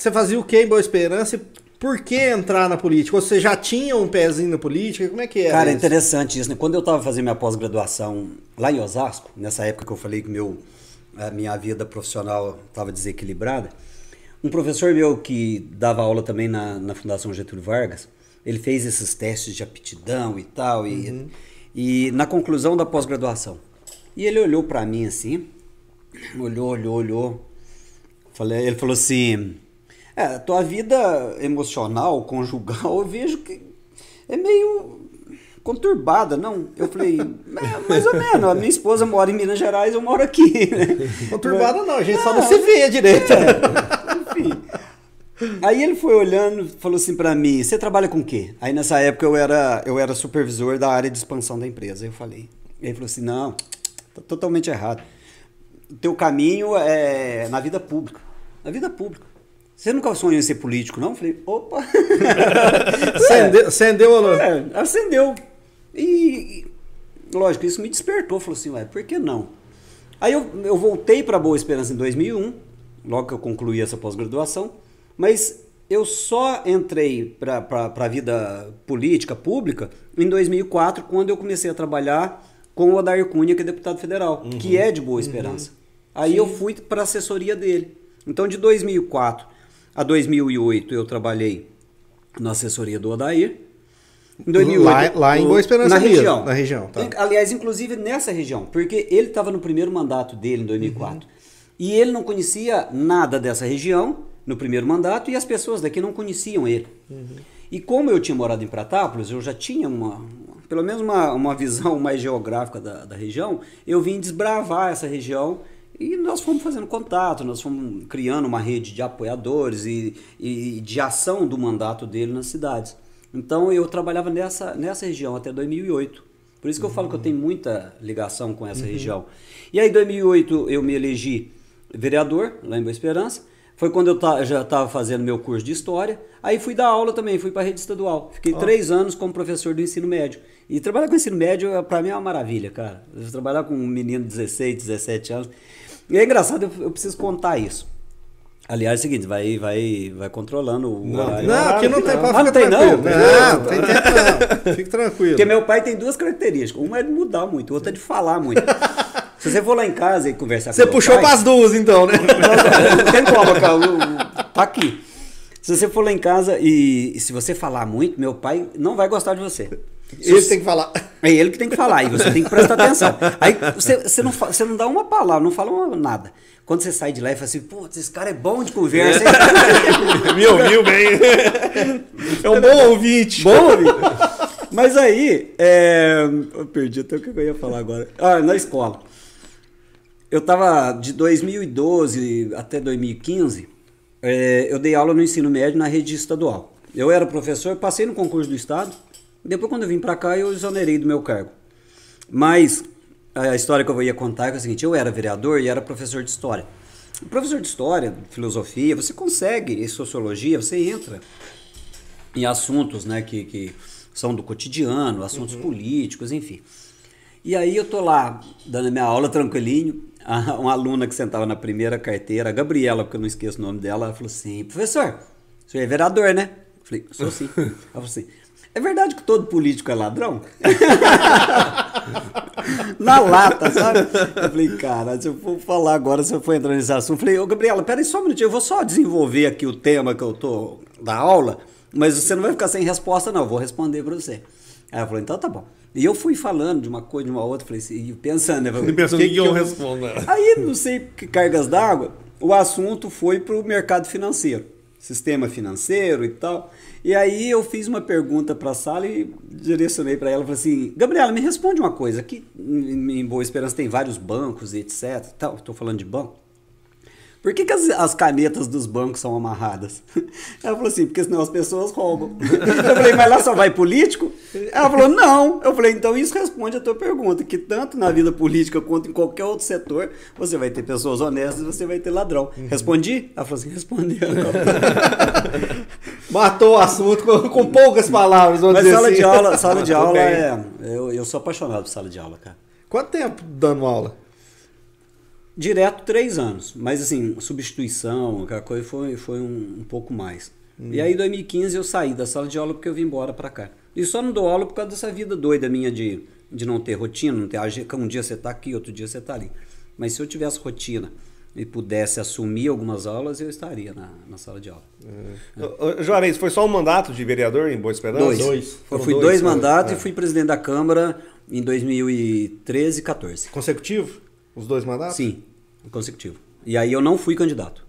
você fazia o que em Boa Esperança e por que entrar na política? Ou você já tinha um pezinho na política? Como é que era? Cara, é isso? interessante isso, né? Quando eu estava fazendo minha pós-graduação lá em Osasco, nessa época que eu falei que a minha vida profissional estava desequilibrada, um professor meu que dava aula também na Fundação Getúlio Vargas, ele fez esses testes de aptidão e tal, e na conclusão da pós-graduação. E ele olhou para mim assim, olhou. Ele falou assim, tua vida emocional, conjugal, eu vejo que é meio conturbada, não? Eu falei, mais ou menos, a minha esposa mora em Minas Gerais, eu moro aqui. Né? Conturbada não, a gente só não se vê direito. Enfim. Aí ele foi olhando, falou assim pra mim, você trabalha com o quê? Aí nessa época eu era supervisor da área de expansão da empresa. Eu falei, ele falou assim, não, tá totalmente errado. O teu caminho é na vida pública. Na vida pública. Você nunca sonhou em ser político, não? Eu falei, opa. Acendeu ou não? Acendeu. E, lógico, isso me despertou. Falou assim, por que não? Aí eu voltei para Boa Esperança em 2001, logo que eu concluí essa pós-graduação, mas eu só entrei para a vida política, pública, em 2004, quando eu comecei a trabalhar com o Odair Cunha, que é deputado federal, que é de Boa Esperança. Aí eu fui para a assessoria dele. Então, de 2004 a 2008, eu trabalhei na assessoria do Odair. Em 2008, lá em Boa Esperança na mesmo, região. Na região, tá. Aliás, inclusive nessa região, porque ele estava no primeiro mandato dele, em 2004. E ele não conhecia nada dessa região no primeiro mandato e as pessoas daqui não conheciam ele. E como eu tinha morado em Pratápolis, eu já tinha pelo menos uma visão mais geográfica da região, eu vim desbravar essa região e nós fomos fazendo contato, nós fomos criando uma rede de apoiadores e de ação do mandato dele nas cidades. Então eu trabalhava nessa região até 2008. Por isso que eu falo que eu tenho muita ligação com essa região. E aí em 2008 eu me elegi vereador lá em Boa Esperança. Foi quando eu já estava fazendo meu curso de História. Aí fui dar aula também, fui para a rede estadual. Fiquei 3 anos como professor do ensino médio. E trabalhar com ensino médio, para mim, é uma maravilha, cara. Trabalhar com um menino de 16, 17 anos. E é engraçado, eu preciso contar isso. Aliás, é o seguinte, vai controlando o horário. Não, aqui não tem pra não tem não? Não, tem tempo não. Fique tranquilo. Porque meu pai tem 2 características. Uma é de mudar muito, outra é de falar muito. Se você for lá em casa e conversar você com puxou para as duas, então, né? Não tem como, cara. Tá aqui. Se você for lá em casa e se você falar muito, meu pai não vai gostar de você. Ele tem que falar. É ele que tem que falar e você tem que prestar atenção. Aí você não dá uma palavra, não fala nada. Quando você sai de lá e fala assim, putz, esse cara é bom de conversa. Me ouviu bem. É um bom ouvinte. Bom ouvinte. Mas aí, eu perdi até o que eu ia falar agora. Na escola. Eu estava de 2012 até 2015, eu dei aula no ensino médio na rede estadual. Eu era professor, passei no concurso do estado, depois quando eu vim para cá eu exonerei do meu cargo. Mas a história que eu ia contar é o seguinte, eu era vereador e era professor de história. Professor de história, filosofia, você consegue, em sociologia, você entra em assuntos, né, que são do cotidiano, assuntos políticos, enfim. E aí eu tô lá, dando a minha aula tranquilinho, uma aluna que sentava na primeira carteira, a Gabriela, porque eu não esqueço o nome dela, ela falou assim, professor, o senhor é vereador, né? Eu falei, sou sim. Ela falou assim, é verdade que todo político é ladrão? Na lata, sabe? Eu falei, cara, se eu for falar agora, se eu for entrar nesse assunto, eu falei, ô Gabriela, peraí só um minutinho, eu vou só desenvolver aqui o tema que eu tô da aula, mas você não vai ficar sem resposta não, eu vou responder pra você. Aí ela falou, então tá bom. E eu fui falando de uma coisa, de uma outra, falei assim, pensando, né? O que eu respondo? Aí, não sei que cargas d'água, o assunto foi pro mercado financeiro, sistema financeiro e tal. E aí eu fiz uma pergunta para a sala e direcionei para ela, falei assim, Gabriela, me responde uma coisa, aqui em Boa Esperança tem vários bancos e etc, estou falando de banco. Por que as canetas dos bancos são amarradas? Ela falou assim, porque senão as pessoas roubam. Eu falei, mas lá só vai político? Ela falou, não. Eu falei, então isso responde a tua pergunta, que tanto na vida política quanto em qualquer outro setor, você vai ter pessoas honestas e você vai ter ladrão. Respondi? Ela falou assim, respondeu. Matou o assunto com poucas palavras, vamos mas dizer sala assim. de aula, sala de aula eu sou apaixonado por sala de aula, cara. Quanto tempo dando aula? Direto 3 anos, mas assim, substituição, aquela coisa foi um pouco mais. E aí em 2015 eu saí da sala de aula porque eu vim embora para cá. E só não dou aula por causa dessa vida doida minha de não ter rotina, não ter um dia você tá aqui, outro dia você tá ali. Mas se eu tivesse rotina e pudesse assumir algumas aulas, eu estaria na sala de aula. Juarez, foi só um mandato de vereador em Boa Esperança? Dois. Eu fui 2 mandatos e fui presidente da Câmara em 2013 e 14. Consecutivo? Os 2 mandatos? Sim, consecutivo. E aí eu não fui candidato.